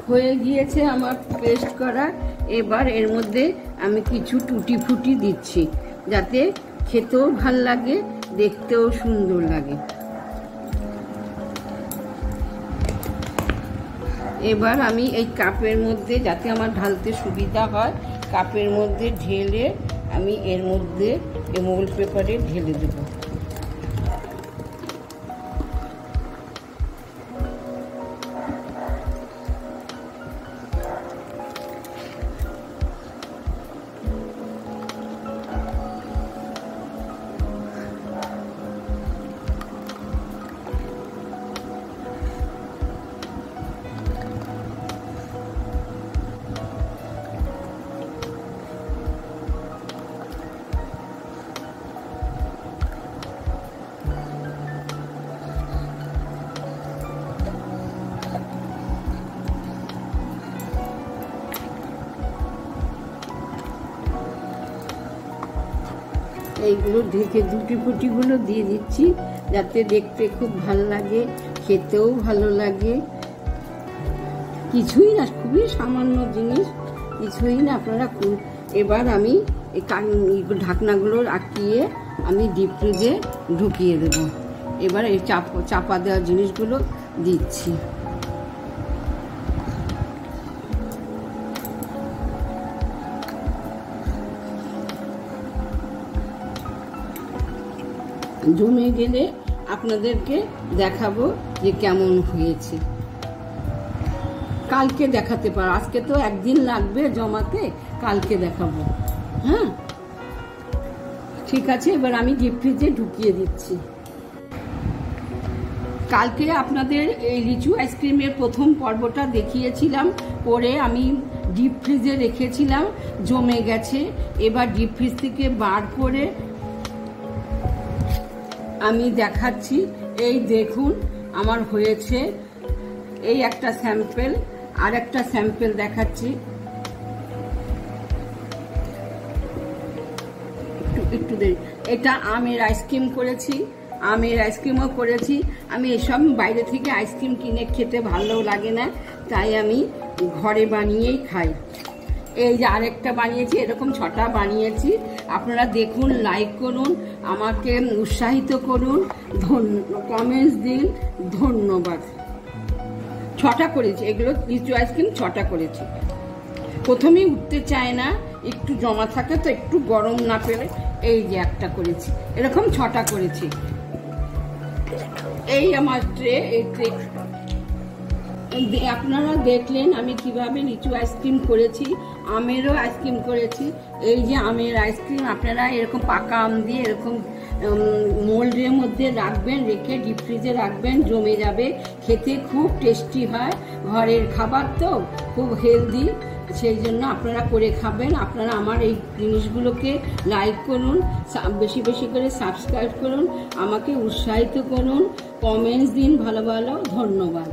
হয়ে গিয়েছে আমার পেস্ট করা। এবার এর মধ্যে আমি কিছু টুটি ফুটি দিচ্ছি, যাতে খেতেও ভাল লাগে, দেখতেও সুন্দর লাগে। এবার আমি এই কাপের মধ্যে, যাতে আমার ঢালতে সুবিধা হয়, কাপের মধ্যে ঢেলে আমি এর মধ্যে এমোল পেপারে ঢেলে দেবো। এইগুলো ঢেকে দুটি ফুটিগুলো দিয়ে দিচ্ছি, যাতে দেখতে খুব ভালো লাগে, খেতেও ভালো লাগে। কিছুই না, খুবই সামান্য জিনিস, কিছুই না, আপনারা। এবার আমি এই ঢাকনাগুলো আটকিয়ে আমি ডিপ ফ্রিজে ঢুকিয়ে দেব। এবার এই চাপা দেওয়া জিনিসগুলো দিচ্ছি। জমে গেলে আপনাদেরকে দেখাবো যে কেমন হয়েছে। কালকে দেখাতে পারো, আজকে তো একদিন লাগবে জমাতে, কালকে দেখাবো। হ্যাঁ, ঠিক আছে। এবার আমি ডিপ ফ্রিজে ঢুকিয়ে দিচ্ছি। কালকে আপনাদের এই লিচু আইসক্রিমের প্রথম পর্বটা দেখিয়েছিলাম, পরে আমি ডিপ ফ্রিজে রেখেছিলাম, জমে গেছে। এবার ডিপ ফ্রিজ থেকে বার করে আমি দেখাচ্ছি। এই দেখুন আমার হয়েছে। এই একটা স্যাম্পেল, আর একটা স্যাম্পেল দেখাচ্ছি। একটু দেরি। এটা আমের আইসক্রিম করেছি, আমের আইসক্রিমও করেছি। আমি এসব বাইরে থেকে আইসক্রিম কিনে খেতে ভালো লাগে না, তাই আমি ঘরে বানিয়েই খাই। এই যে আরেকটা বানিয়েছি, এরকম 6টা বানিয়েছি। আপনারা দেখুন, লাইক করুন, আমাকে উৎসাহিত করুন, কমেন্টস দিন। ধন্যবাদ। 6টা করেছি, এগুলো লিচু আইসক্রিম 6টা করেছি। প্রথমেই উঠতে চায় না, একটু জমা থাকে তো, একটু গরম না পেলে। এই যে একটা করেছি, এরকম 6টা করেছি। এই আমার ট্রে, এই ট্রে আপনারা দেখলেন আমি কিভাবে লিচু আইসক্রিম করেছি, আমেরও আইসক্রিম করেছি। এই যে আমের আইসক্রিম, আপনারা এরকম পাকা আম দিয়ে এরকম মোল্ডের মধ্যে রাখবেন, রেখে ডিপ ফ্রিজে রাখবেন, জমে যাবে। খেতে খুব টেস্টি হয়, ঘরের খাবার তো, খুব হেলদি, সেই জন্য আপনারা করে খাবেন। আপনারা আমার এই জিনিসগুলোকে লাইক করুন, বেশি বেশি করে সাবস্ক্রাইব করুন, আমাকে উৎসাহিত করুন, কমেন্টস দিন ভালো ভালো। ধন্যবাদ।